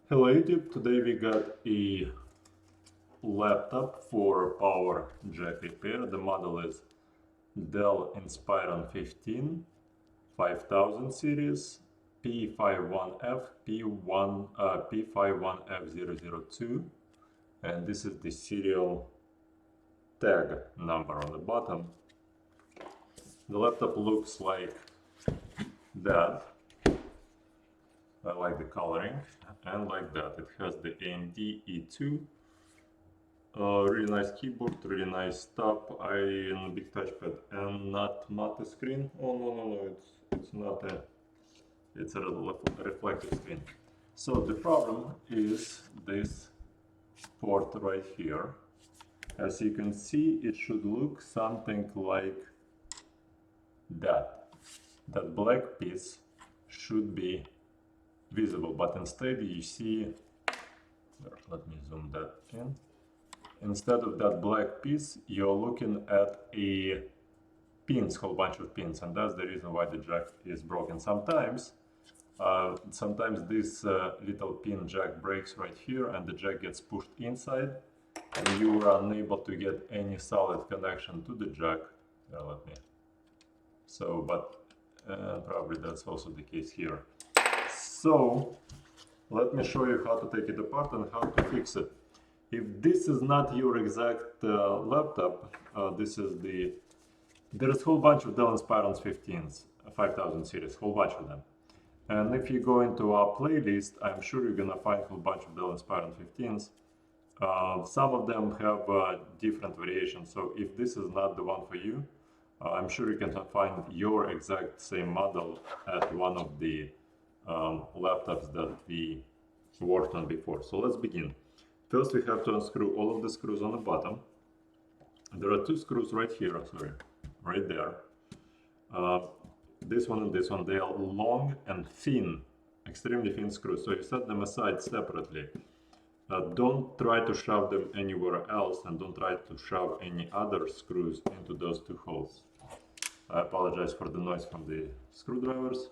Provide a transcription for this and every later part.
Hello YouTube, today we got a laptop for power jack repair. The model is Dell Inspiron 15 5000 series p51f p51f002, and this is the serial tag number on the bottom. The laptop looks like that. I like the coloring, and like that. It has the AMD E2, really nice keyboard, really nice top, and big touchpad, and not matte screen. Oh no, it's not a, it's a reflective screen. So the problem is this port right here. As you can see, it should look something like that. That black piece should be visible, but instead you see, let me zoom that in. Instead of that black piece, you're looking at a whole bunch of pins, and that's the reason why the jack is broken. Sometimes this little pin jack breaks right here, and the jack gets pushed inside, and you are unable to get any solid connection to the jack. Probably that's also the case here. So let me show you how to take it apart and how to fix it. If this is not your exact laptop, there's a whole bunch of Dell Inspiron 15s, 5000 series, whole bunch of them. And if you go into our playlist, I'm sure you're gonna find a whole bunch of Dell Inspiron 15s. Some of them have different variations, so if this is not the one for you, I'm sure you can find your exact same model at one of the laptops that we worked on before. So let's begin. First, we have to unscrew all of the screws on the bottom. There are two screws right here, right there. This one and this one, they are long and thin, extremely thin screws. So you set them aside separately. Don't try to shove them anywhere else, and don't try to shove any other screws into those two holes. I apologize for the noise from the screwdrivers.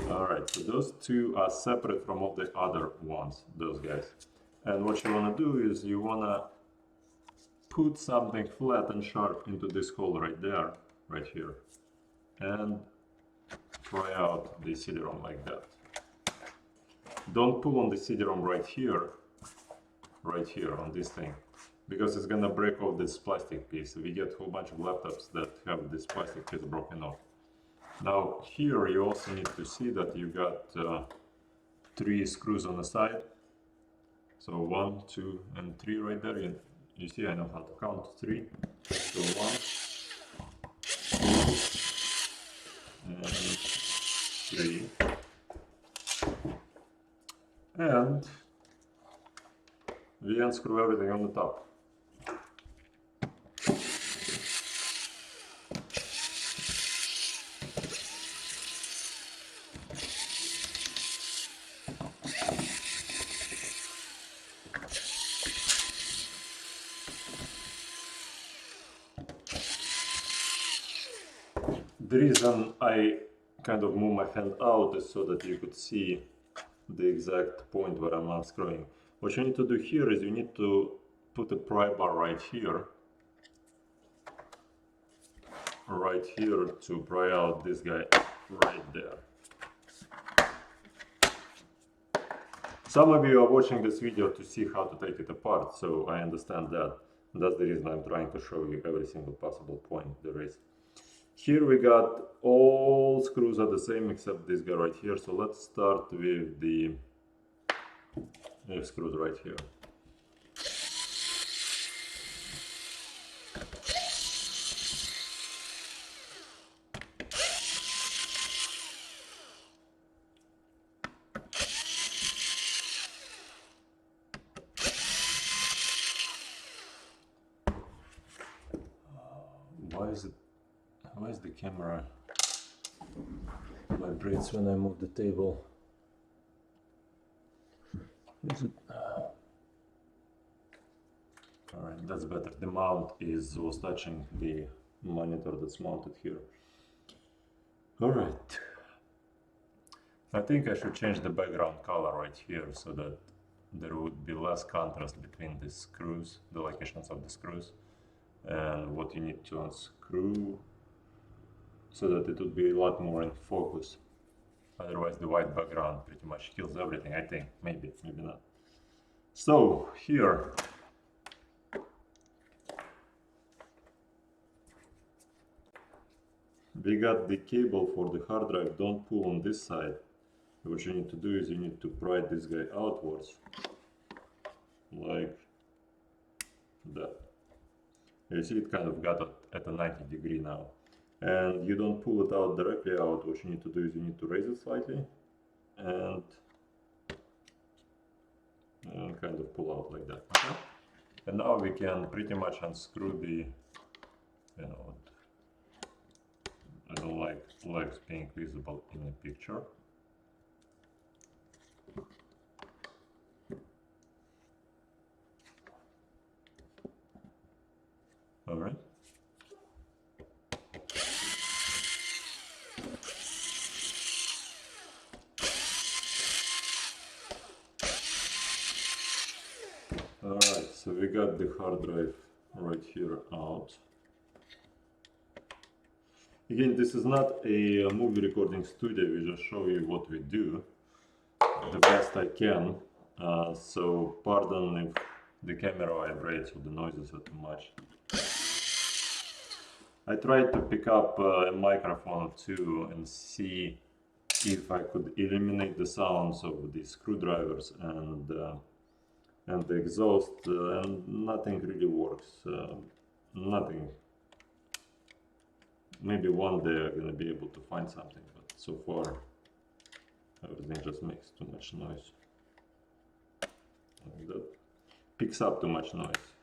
Alright, so those two are separate from all the other ones, those guys. And what you want to do is you want to put something flat and sharp into this hole right there, right here, and pry out the CD-ROM like that. Don't pull on the CD-ROM right here on this thing, because it's gonna break off this plastic piece. We get a whole bunch of laptops that have this plastic piece broken off. Now here you also need to see that you got 3 screws on the side. So 1, 2, and 3 right there. You see, I know how to count 3. So 1, 2, and 3. And we unscrew everything on the top. The reason I kind of move my hand out is so that you could see the exact point where I'm unscrewing. What you need to do here is you need to put a pry bar right here to pry out this guy right there. Some of you are watching this video to see how to take it apart, so I understand that. That's the reason I'm trying to show you every single possible point there is. Here we got all screws are the same except this guy right here. So let's start with the screws right here. Why is the camera vibrates when I move the table? Is it? Alright, that's better. The mount was touching the monitor that's mounted here. Alright, I think I should change the background color right here so that there would be less contrast between the screws, the locations of the screws, and what you need to unscrew, so that it would be a lot more in focus. Otherwise the white background pretty much kills everything, I think. Maybe not. So here we got the cable for the hard drive. Don't pull on this side. What you need to do is you need to pry this guy outwards like that. You see it kind of got at a 90 degree now. And you don't pull it out directly out. What you need to do is you need to raise it slightly and kind of pull out like that. Okay? And now we can pretty much unscrew the, you know, I don't like legs being visible in the picture. All right. Alright, so we got the hard drive right here out. Again, this is not a movie recording studio, we just show you what we do the best I can. So pardon if the camera vibrates or the noises are too much. I tried to pick up a microphone too and see if I could eliminate the sounds of the screwdrivers and the exhaust, and nothing really works. Nothing. Maybe one day I'm gonna be able to find something, but so far everything just makes too much noise. Like that. Picks up too much noise.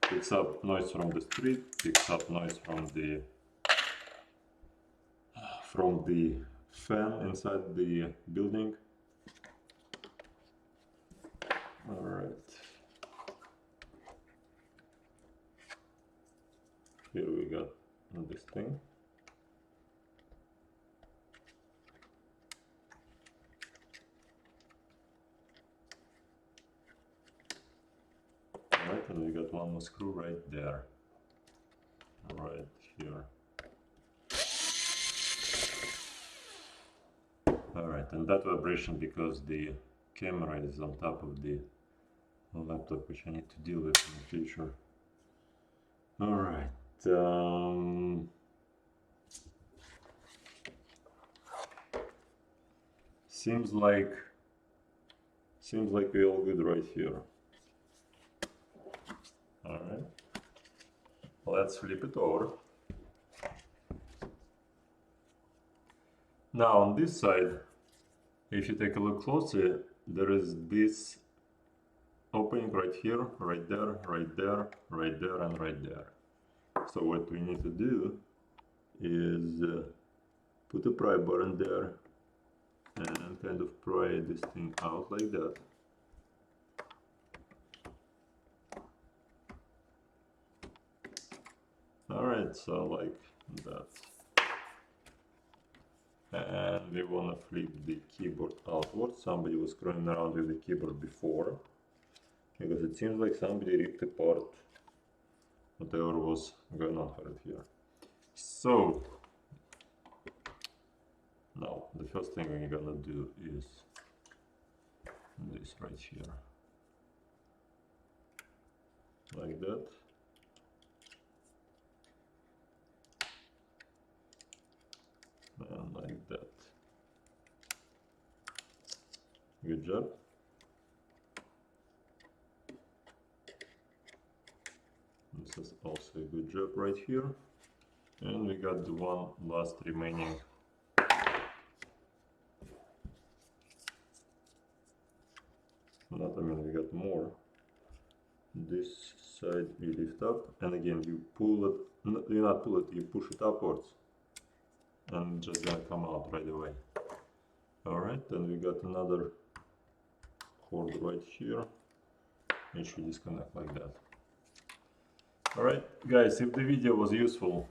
Picks up noise from the street, picks up noise from the fan inside the building. Alright. Here we got this thing. Alright, and we got one more screw right there. Right here. Alright, and that vibration because the camera is on top of the laptop, which I need to deal with in the future. Alright. Seems like we're all good right here. Alright. Let's flip it over. Now on this side, if you take a look closely, there is this opening right here, right there, right there, right there, and right there. So what we need to do is put a pry bar in there and kind of pry this thing out like that. Alright, so like that. And we want to flip the keyboard outward. Somebody was screwing around with the keyboard before, because it seems like somebody ripped apart whatever was going on right here. So now the first thing we're gonna do is this right here, like that. And like that. Good job. This is also a good job right here. And we got the one last remaining. We got more. This side we lift up, and again you pull it, you not pull it, you push it upwards, and it's just gonna come out right away. Alright, then we got another cord right here. It should disconnect like that. Alright guys, if the video was useful,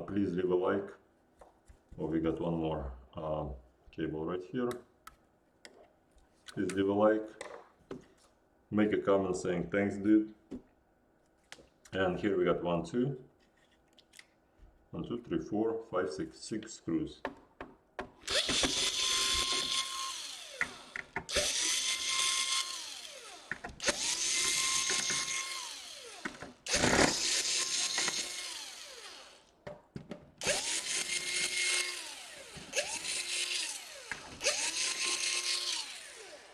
please leave a like. Oh, we got one more cable right here. Please leave a like, make a comment saying thanks dude. And here we got 1, 2, 3, 4, 5, 6 screws.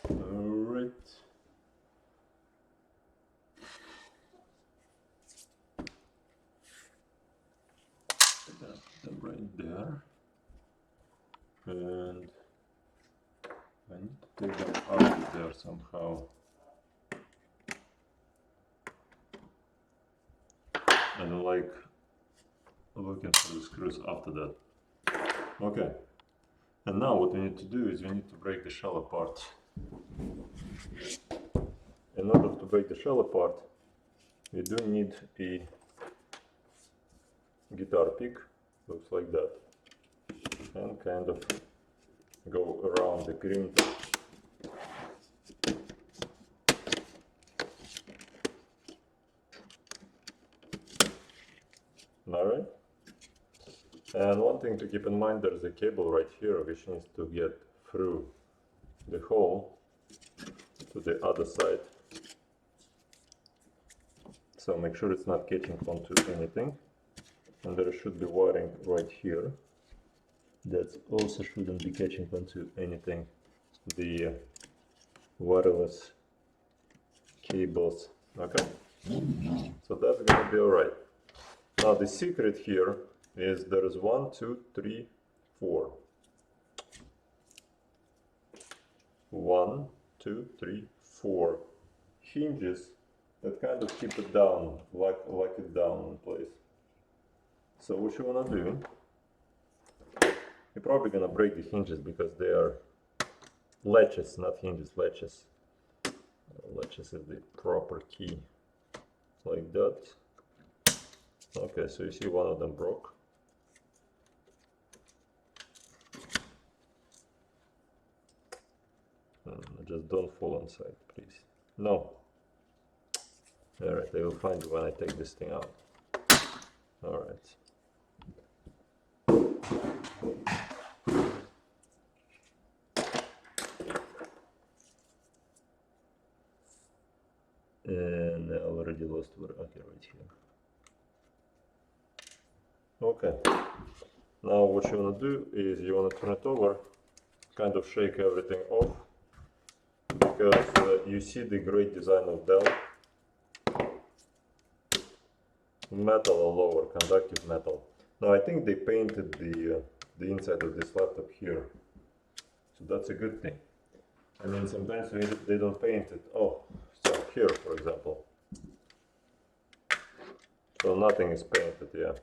Alright. Them right there. And I need to take them out of there somehow. I don't like looking for the screws after that. Okay. And now what we need to do is we need to break the shell apart. In order to break the shell apart, we do need a guitar pick, looks like that, and kind of go around the grind. Alright. And one thing to keep in mind, there's a cable right here which needs to get through the hole to the other side. So make sure it's not catching onto anything. And there should be wiring right here. That also shouldn't be catching onto anything. The wireless cables. Okay? So that's gonna be alright. Now the secret here is there is 1, 2, 3, 4. 1, 2, 3, 4 hinges that kind of keep it down, lock it down in place. So what you wanna do, you're probably gonna break the hinges because they are latches, not hinges, latches. Latches is the proper key, like that. Okay, so you see one of them broke. Just don't fall inside, please. No. Alright, I will find you when I take this thing out. Alright. And I already lost where. Okay, right here. Okay. Now what you want to do is you want to turn it over, kind of shake everything off, because you see the great design of Dell. Metal all over, conductive metal. Now I think they painted the inside of this laptop here, so that's a good thing. I mean, sometimes they don't paint it. Oh, so here, for example. So nothing is painted, yeah.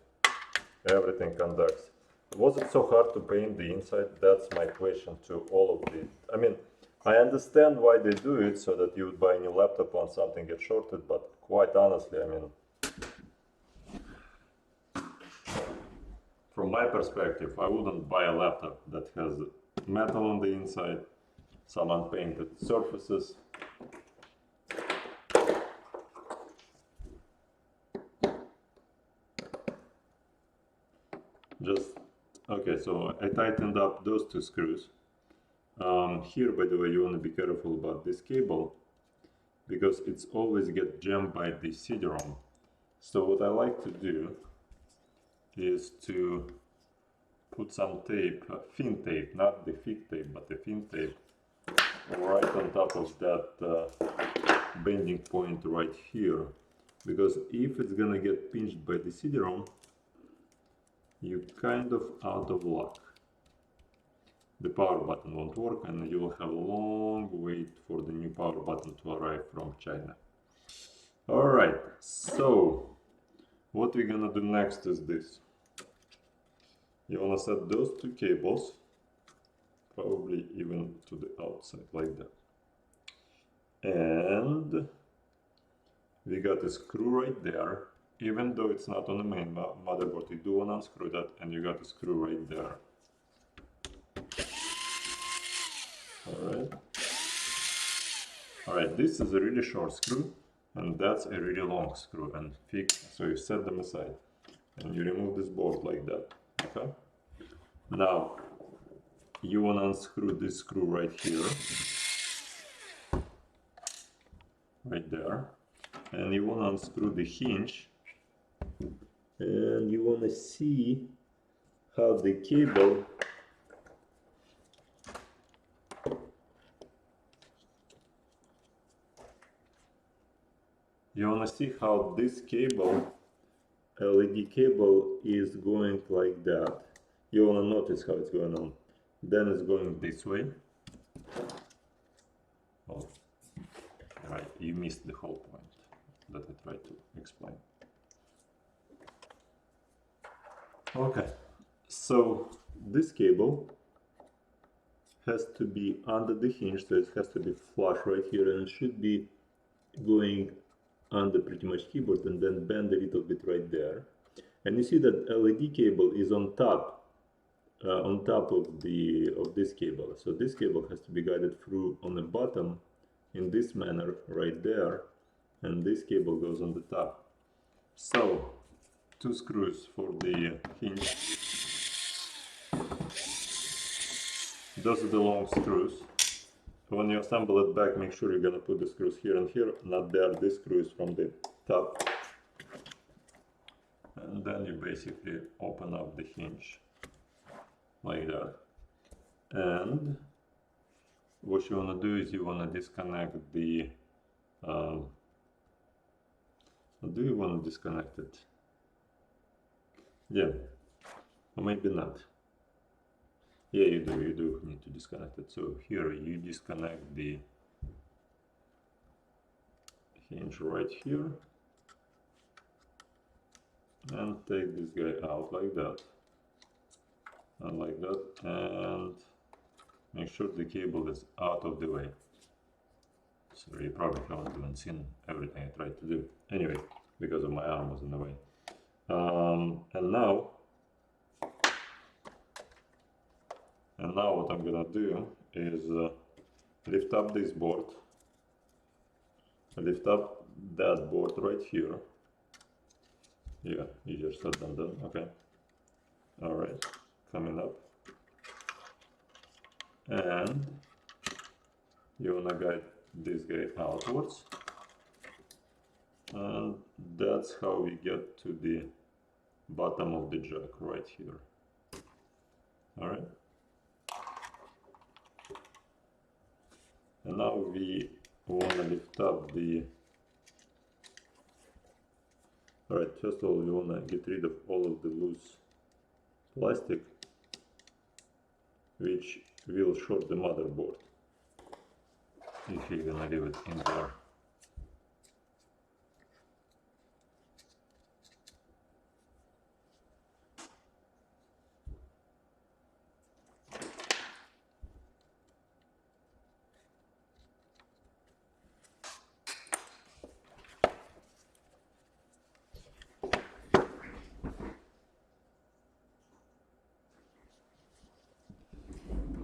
Everything conducts. Was it so hard to paint the inside? That's my question to all of the... I mean, I understand why they do it, so that you would buy a new laptop when something gets shorted, but quite honestly, I mean, from my perspective, I wouldn't buy a laptop that has metal on the inside, some unpainted surfaces. Just, okay, so I tightened up those two screws. Here, by the way, you want to be careful about this cable, because it's always get jammed by the CD-ROM. So what I like to do is to put some tape, thin tape, not the thick tape, but the thin tape, right on top of that bending point right here, because if it's gonna get pinched by the CD-ROM, you're kind of out of luck. The power button won't work and you will have a long wait for the new power button to arrive from China. Alright, so what we're gonna do next is this. You wanna set those two cables, probably even to the outside, like that. And we got a screw right there. Even though it's not on the main motherboard, you do wanna unscrew that, and you got a screw right there. Alright, this is a really short screw, and that's a really long screw, and so you set them aside, and you remove this bolt like that, okay? Now, you want to unscrew this screw right here, right there, and you want to unscrew the hinge, and you want to see how the cable this cable, LED cable, is going like that. You want to notice how it's going on. Then it's going this way. Oh, right, you missed the whole point that I tried to explain. Okay, so this cable has to be under the hinge, so it has to be flush right here, and it should be going under pretty much keyboard, and then bend a little bit right there. And you see that LED cable is on top of this cable. So this cable has to be guided through on the bottom in this manner right there, and this cable goes on the top. So 2 screws for the hinge. Those are the long screws. When you assemble it back, make sure you're gonna put the screws here and here, not there. This screw is from the top. And then you basically open up the hinge like that. And what you wanna do is you wanna disconnect the, do you wanna disconnect it? Yeah, or maybe not. Yeah, you do need to disconnect it. So here you disconnect the hinge right here, and take this guy out like that, and like that, and make sure the cable is out of the way. So you probably haven't even seen everything I tried to do. Anyway, because of my arm was in the way. And now what I'm gonna do is lift up this board, lift up that board right here. Yeah, easier said than done. Okay. All right, coming up, and you wanna guide this guy outwards, and that's how we get to the bottom of the jack right here. All right. And now we want to lift up the... Alright, first of all we want to get rid of all of the loose plastic which will short the motherboard if you're gonna leave it in there.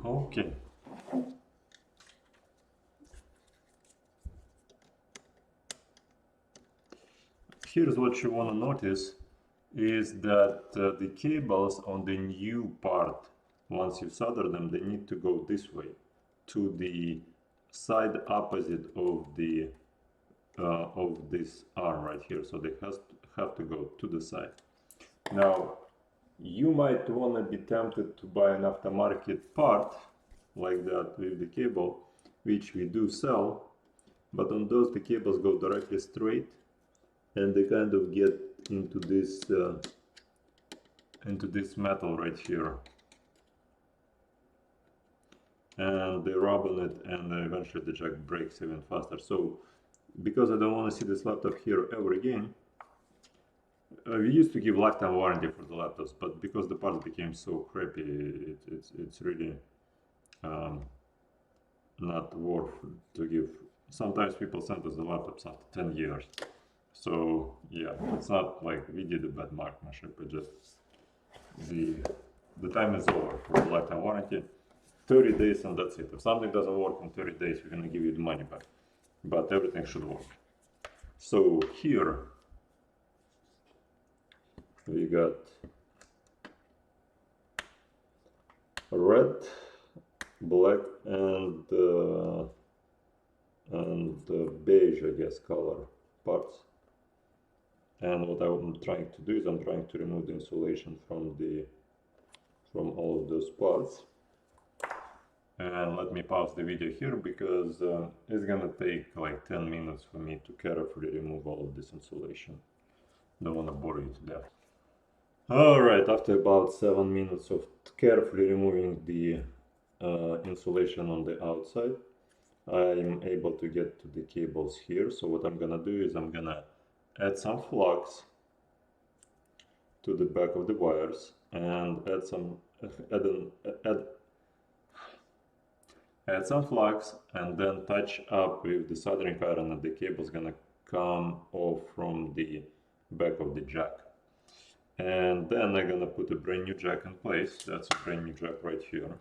Okay. Here's what you want to notice is that the cables on the new part, once you solder them, they need to go this way to the side opposite of the of this arm right here. So they have to go to the side. Now you might want to be tempted to buy an aftermarket part like that with the cable, which we do sell, but on those the cables go directly straight and they kind of get into this metal right here, and they rub on it, and eventually the jack breaks even faster. So because I don't want to see this laptop here ever again, we used to give lifetime warranty for the laptops, but because the parts became so crappy, it's really not worth to give. Sometimes people send us the laptops after 10 years. So yeah, it's not like we did a bad marksmanship, but just the time is over for the lifetime warranty. 30 days and that's it. If something doesn't work in 30 days, we're gonna give you the money back. but everything should work. So here we got red, black, and beige, I guess, color parts. And what I'm trying to do is I'm trying to remove the insulation from all of those parts. And let me pause the video here because it's gonna take like 10 minutes for me to carefully remove all of this insulation. Don't wanna bore you to death. Alright, after about 7 minutes of carefully removing the insulation on the outside, I'm able to get to the cables here. So what I'm gonna do is I'm gonna add some flux to the back of the wires and add some flux and then touch up with the soldering iron, and the cable is gonna come off from the back of the jack. And then I'm gonna put a brand new jack in place. That's a brand new jack right here.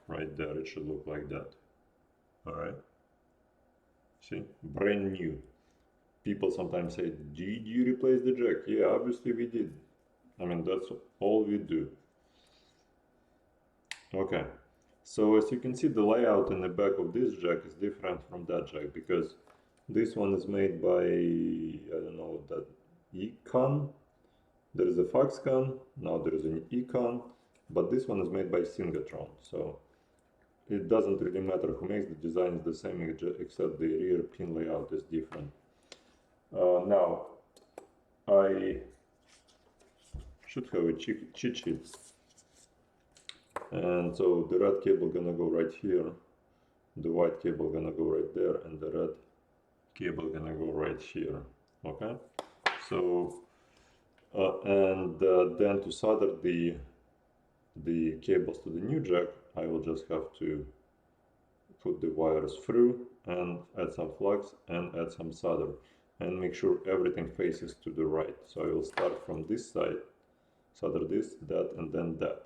Right there, it should look like that. Alright. See? Brand new. People sometimes say, did you replace the jack? Yeah, obviously we did. I mean, that's all we do. Okay. So as you can see, the layout in the back of this jack is different from that jack, because this one is made by, I don't know, that Econ. There is a Foxconn, now there is an Econ, but this one is made by Singatron. So it doesn't really matter who makes the design, is the same, except the rear pin layout is different. Now, I should have a cheat sheet. And so the red cable gonna go right here, the white cable gonna go right there, and the red cable gonna go right here. Okay, so then to solder the cables to the new jack, I will just have to put the wires through and add some flux and add some solder and make sure everything faces to the right. So I will start from this side, solder this, that, and then that.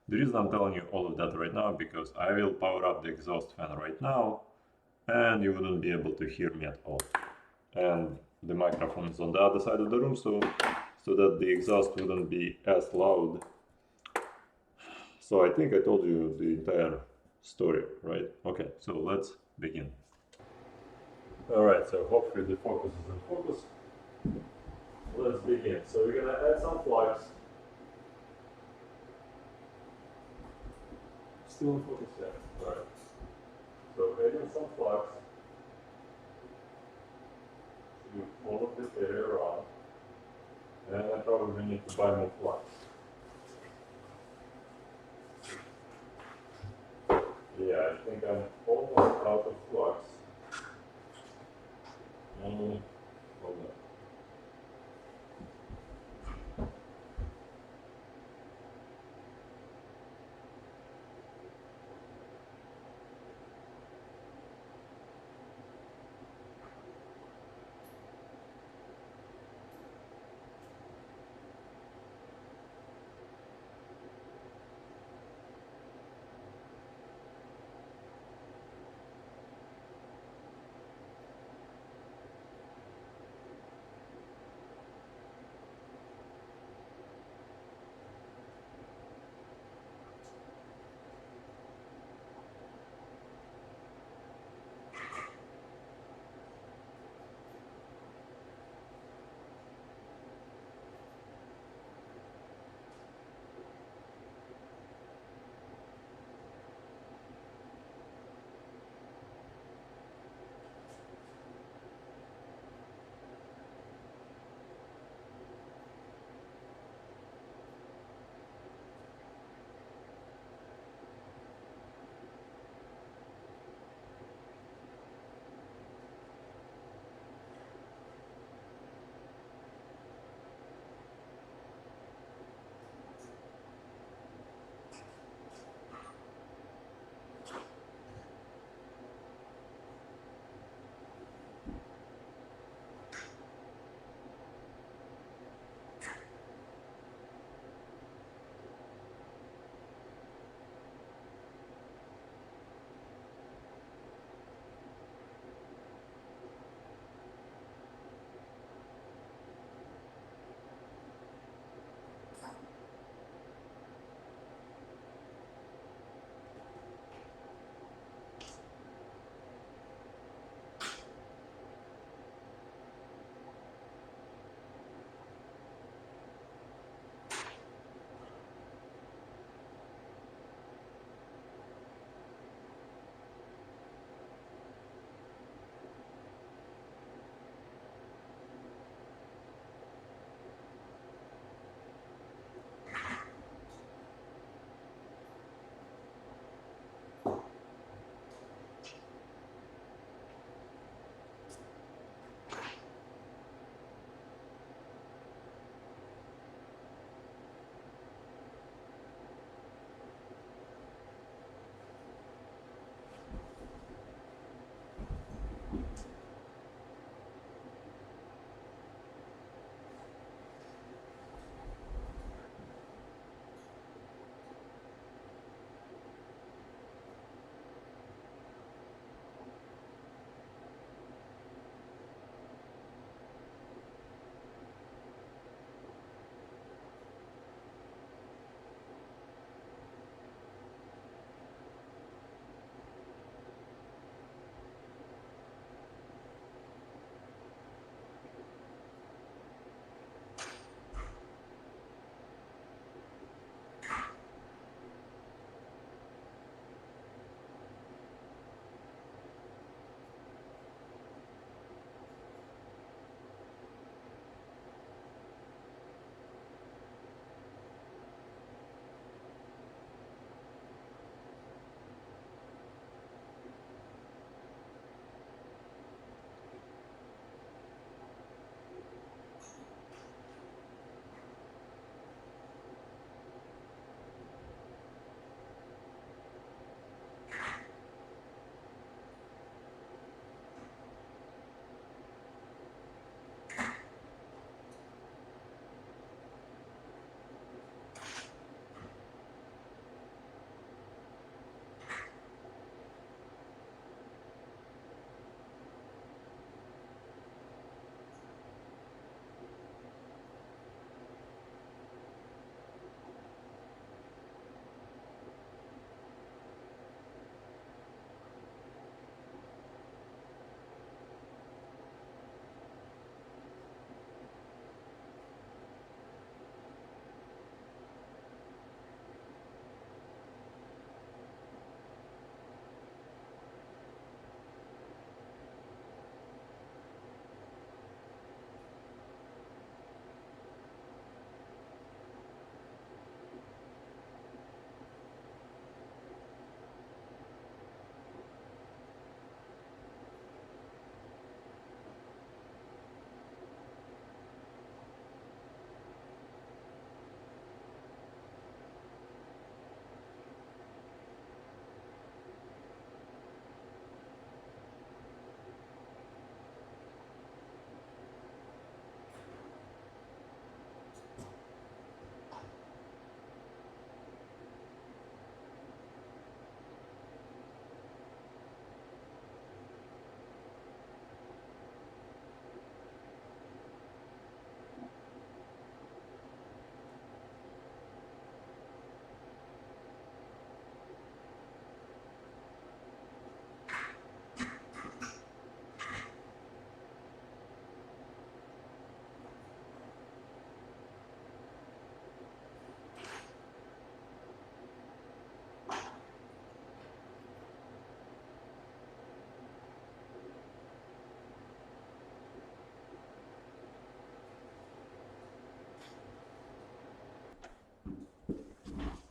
The reason I'm telling you all of that right now, because I will power up the exhaust fan right now and you wouldn't be able to hear me at all. And the microphone is on the other side of the room, so that the exhaust wouldn't be as loud. So I think I told you the entire story, right? Okay, so let's begin. Alright, so hopefully the focus is in focus. Let's begin. So we're gonna add some flux. Still in focus, yeah. Alright. So adding some flux to all of this area around. And I probably need to buy more flux. Yeah, I think I'm almost out of flux. Hold on.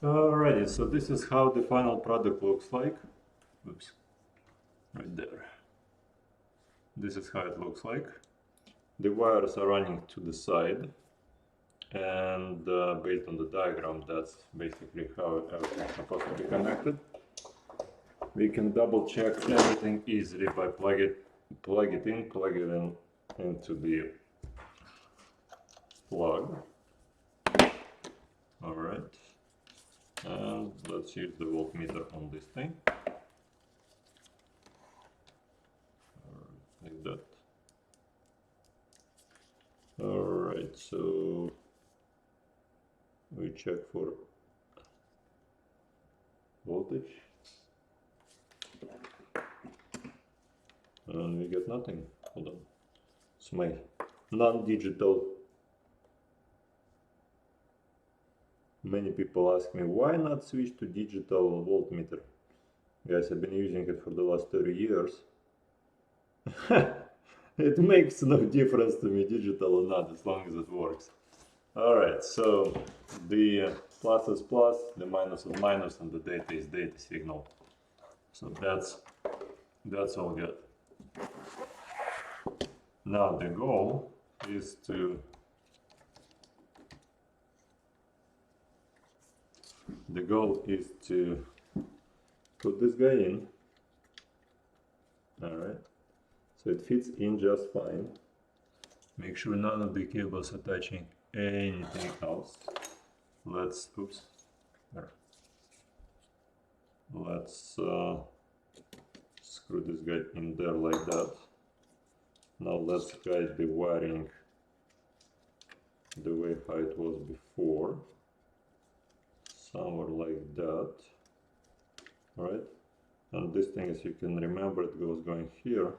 Alrighty, so this is how the final product looks like. Oops, right there. This is how it looks like. The wires are running to the side, and based on the diagram, that's basically how everything's supposed to be connected. We can double check everything easily by plug it in into the plug. All right, and let's use the voltmeter on this thing. Like that. All right, so we check for voltage, and we get nothing. Hold on, it's my non-digital. Many people ask me, why not switch to digital voltmeter? Guys, I've been using it for the last 30 years. It makes no difference to me, digital or not, as long as it works. Alright, so the plus is plus, the minus is minus, and the data is data signal. So that's all good. Now the goal is to put this guy in. Alright, so it fits in just fine. Make sure none of the cables are touching anything else. Let's screw this guy in there like that. Now let's guide the wiring the way how it was before, somewhere like that. Right, and this thing, as you can remember, it going here,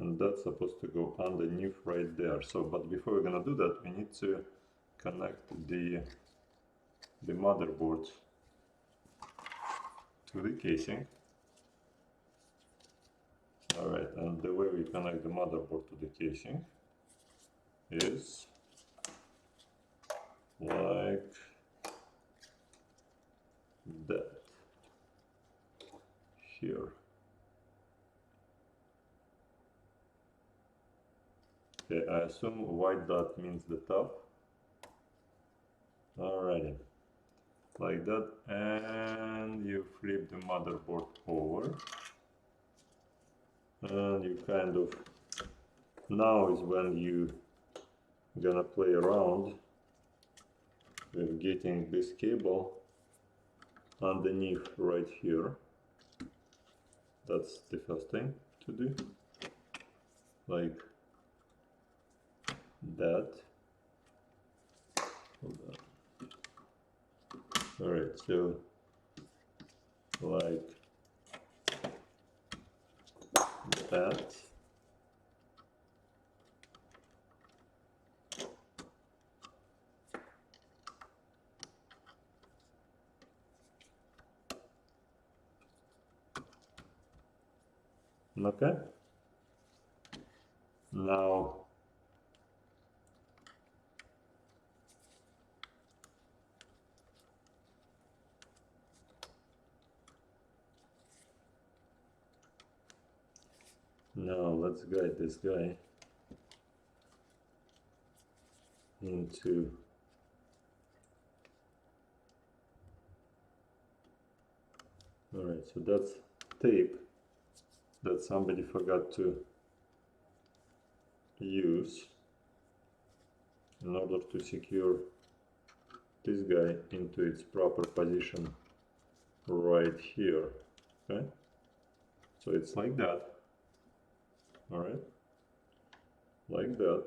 and that's supposed to go underneath right there. So, but before we're gonna do that, we need to connect the motherboard to the casing. Alright, and the way we connect the motherboard to the casing is like that. Here. Okay, I assume white dot means the top. Alrighty, like that, and you flip the motherboard over, and you kind of, now is when you gonna play around with getting this cable underneath right here. That's the first thing to do, like that. Hold on. All right, so like that. Okay. Now let's guide this guy into alright, so that's tape that somebody forgot to use in order to secure this guy into its proper position right here. Okay, so it's like that. All right, like that,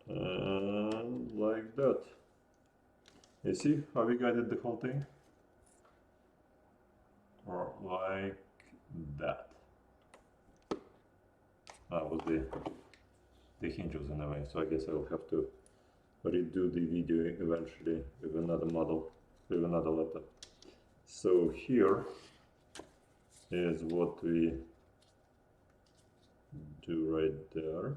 and like that. You see how we guided the whole thing? Or like that. That was the hinge was in the way, so I guess I will have to redo the video eventually with another model, with another laptop. So here is what we do right there,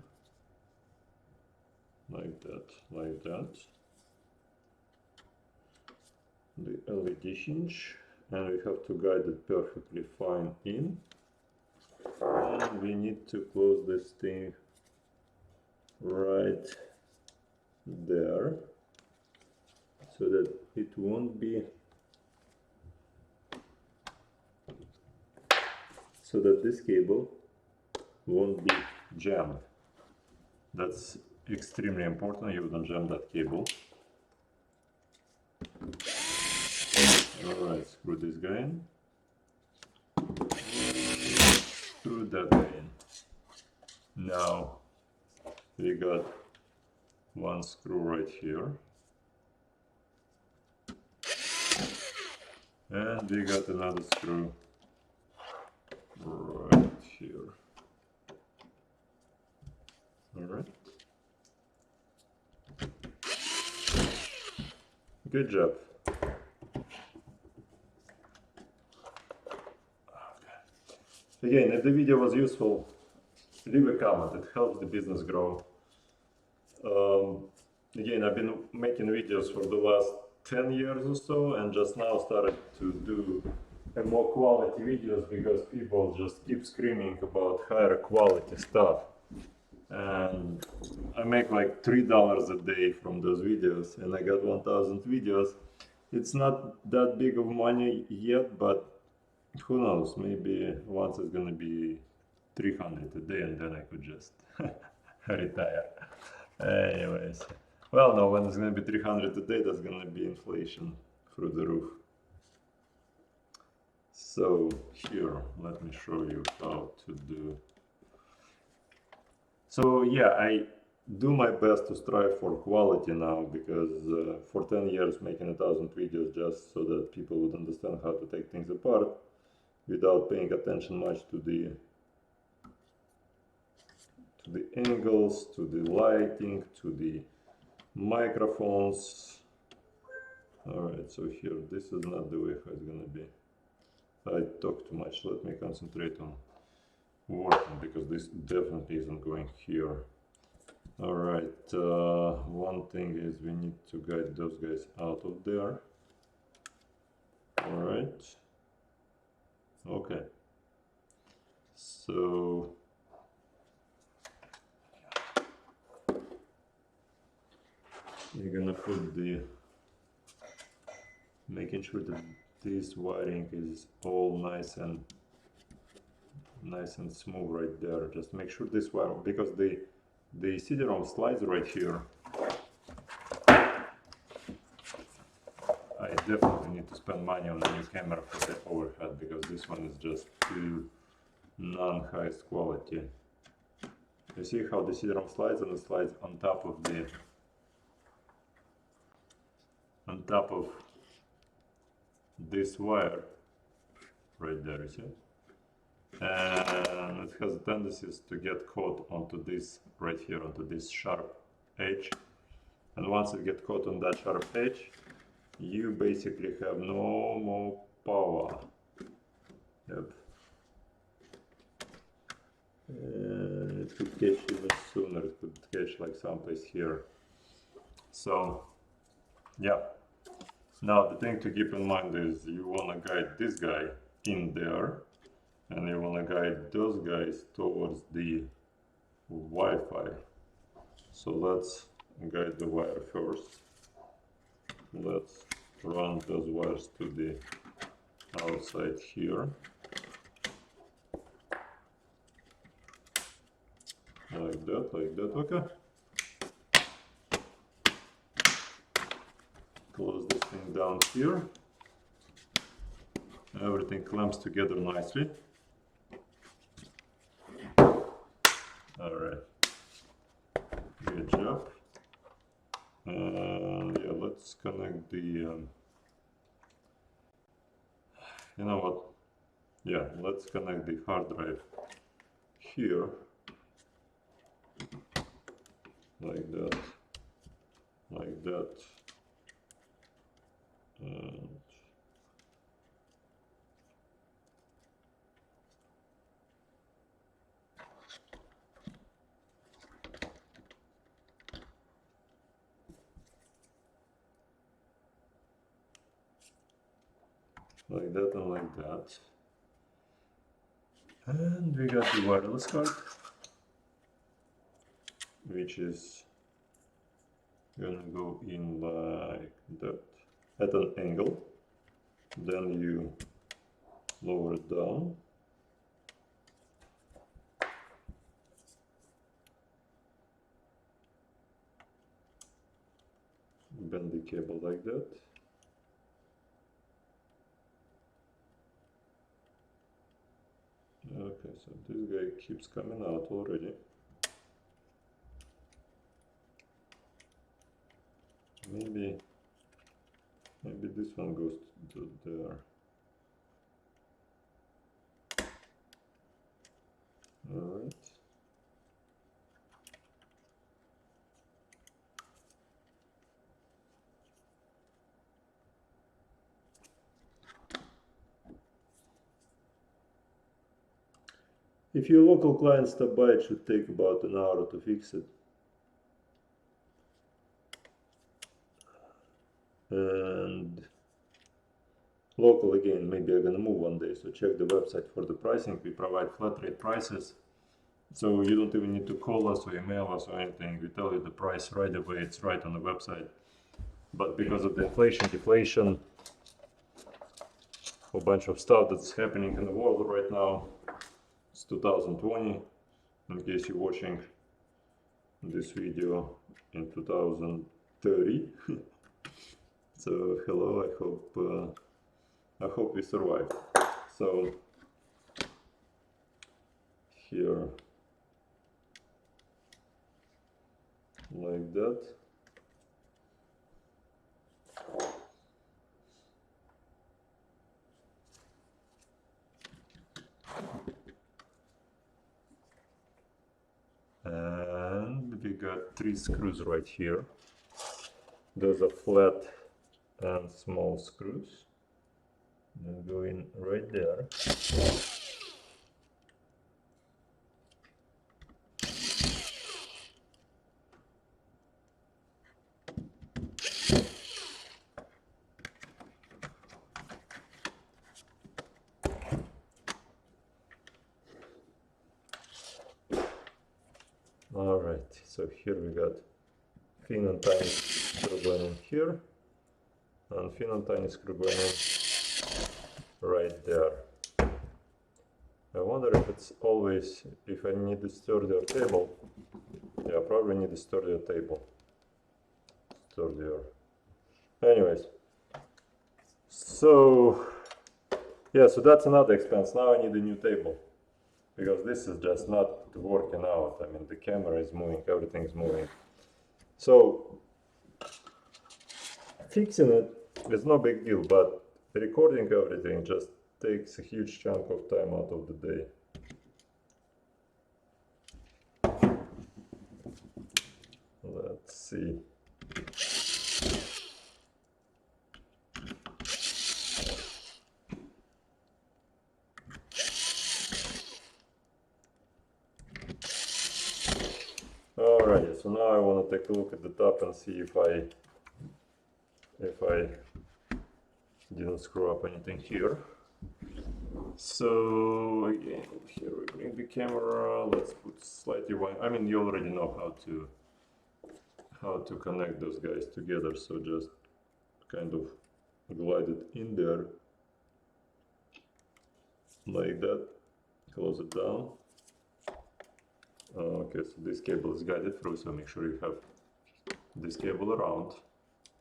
like that, like that. the LED hinge, and we have to guide it perfectly fine in, and we need to close this thing right there so that it won't be, so that this cable won't be jammed. That's extremely important. You don't jam that cable. Alright, screw this guy in. Screw that guy in. Now we got one screw right here. And we got another screw right here. Alright. Good job. Again, if the video was useful, leave a comment. It helps the business grow. Again, I've been making videos for the last 10 years or so, and just now started to do a more quality videos because people just keep screaming about higher quality stuff. And I make like $3 a day from those videos, and I got 1,000 videos. It's not that big of money yet, but who knows, maybe once it's gonna be 300 a day, and then I could just retire. Anyways, well, no, when it's gonna be 300 a day, that's gonna be inflation through the roof. So here, let me show you how to do. So yeah, I do my best to strive for quality now, because for 10 years making 1,000 videos just so that people would understand how to take things apart without paying attention much to the angles, to the lighting, to the microphones. Alright, so here, this is not the way how it's gonna be. I talk too much, let me concentrate on working, because this definitely isn't going here. Alright, one thing is we need to guide those guys out of there. Alright. Okay. So you're gonna put the, making sure that this wiring is all nice and smooth right there. Just make sure this wire, because the CD-ROM slides right here. I definitely need to spend money on a new camera for the overhead, because this one is just too non-highest quality. You see how the CD-ROM slides, and it slides on top of the this wire right there, you see? And it has tendencies to get caught onto this right here, onto this sharp edge. And once it gets caught on that sharp edge, you basically have no more power. Yep. And it could catch even sooner. It could catch like someplace here. So yeah. Now the thing to keep in mind is you want to guide this guy in there, and you want to guide those guys towards the Wi-Fi. So let's guide the wire first. Let's run those wires to the outside here. Like that, okay. Close this thing down here. Everything clamps together nicely. Alright. Good job. Yeah, let's connect the, you know what? Yeah, let's connect the hard drive here. Like that. Like that. And like that and like that. And we got the wireless card, which is gonna go in like that at an angle. Then you lower it down. Bend the cable like that. Okay, so this guy keeps coming out already. Maybe this one goes to there. All right. If your local client stop by, it should take about an hour to fix it. And local again, maybe I'm gonna move one day, so check the website for the pricing. We provide flat rate prices, so you don't even need to call us or email us or anything. We tell you the price right away, it's right on the website. But because of the inflation, deflation, a bunch of stuff that's happening in the world right now, it's 2020, in case you're watching this video in 2030. So hello, I hope we survive. So here, like that. And we got 3 screws right here. Those are flat and small screws. They go in right there. Alright, so here we got thin and tiny screw going in here, and thin and tiny screw going in right there. I wonder if it's always, if I need a sturdier table. Yeah, I probably need a sturdier table. Sturdier. Anyways, so yeah, so that's another expense. Now I need a new table, because this is just not working out. I mean, the camera is moving, everything's moving. So fixing it is no big deal, but recording everything just takes a huge chunk of time out of the day. Let's see. Alright, so now I want to take a look at the top and see if I didn't screw up anything here. So again, here we bring the camera. Let's put slightly wide. I mean, you already know how to connect those guys together. So just kind of glide it in there like that. Close it down. Okay, so this cable is guided through, so make sure you have this cable around.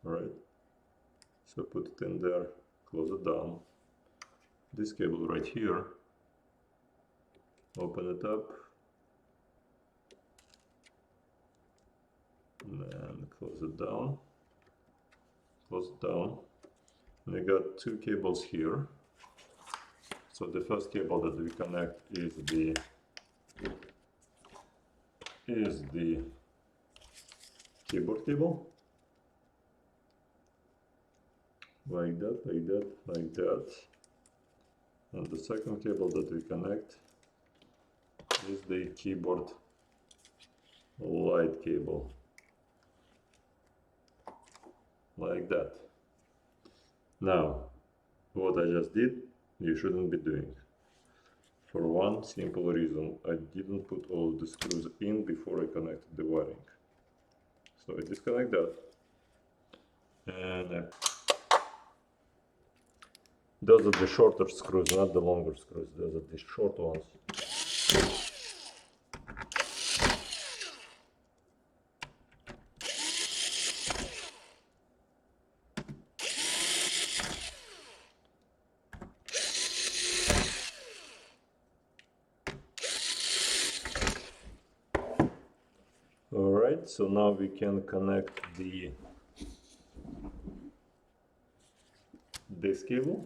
Alright, so put it in there, close it down. This cable right here, open it up, and close it down. Close it down. And we got 2 cables here. So the first cable that we connect is the keyboard cable, like that, like that, like that. And the second cable that we connect is the keyboard light cable, like that. Now, what I just did, you shouldn't be doing. For one simple reason, I didn't put all the screws in before I connected the wiring. So I disconnect that, and those are the shorter screws, not the longer screws. Those are the short ones. Alright, so now we can connect this cable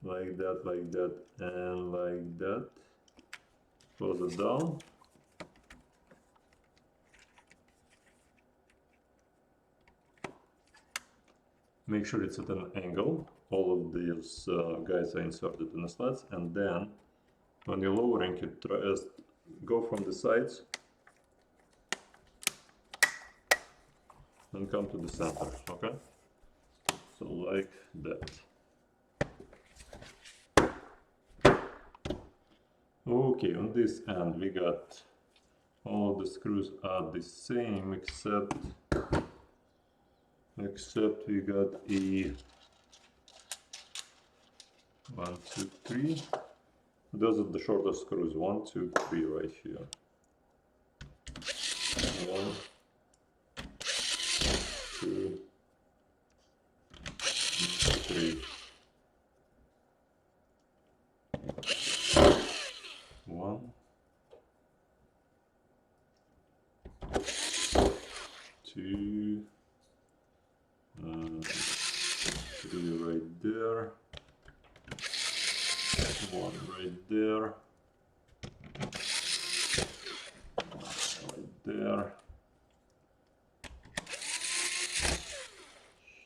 like that, and like that. Close it down. Make sure it's at an angle. All of these guys are inserted in the slats, and then when you're lowering it, go from the sides and come to the center, okay? So like that. Okay, on this end we got all the screws are the same except we got a 1, 2, 3. Those are the shortest screws. 1, 2, 3 right here. 1, 2, 3. 1, 2, 3 right there. 1 right there. Right there.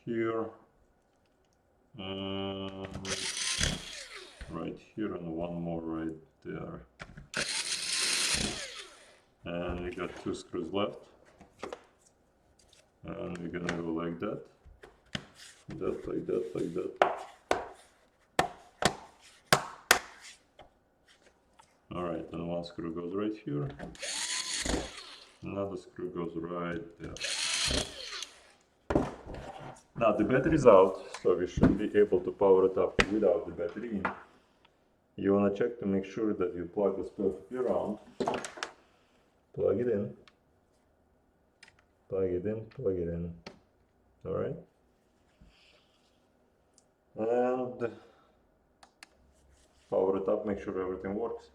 Here. Right here, and 1 more right there. And we got 2 screws left. And we're gonna go like that. Like that. Alright, and 1 screw goes right here. Another screw goes right there. Now the battery is out, so we should be able to power it up without the battery in. You want to check to make sure that you plug this perfectly around. Plug it in. Plug it in. Alright. And power it up, make sure everything works.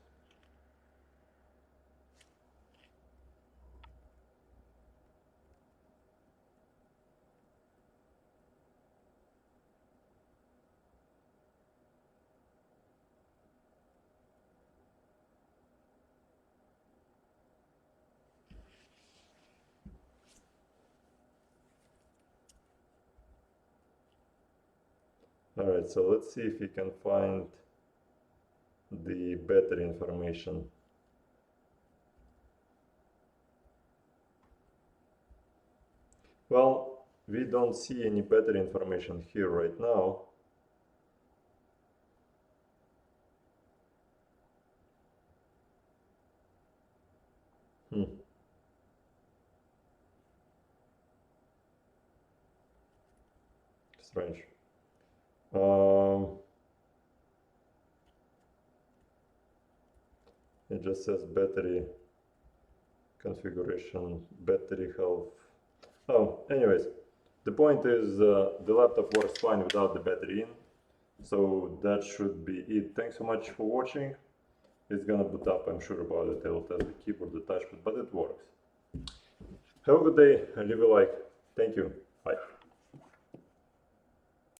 Alright, so let's see if we can find the battery information. Well, we don't see any battery information here right now. Strange. It just says battery configuration, battery health. Oh, anyways, the point is the laptop works fine without the battery in, so that should be it. Thanks so much for watching. It's gonna boot up, I'm sure about it. I'll test the keyboard, the touchpad, but it works. Have a good day, leave a like. Thank you. Bye.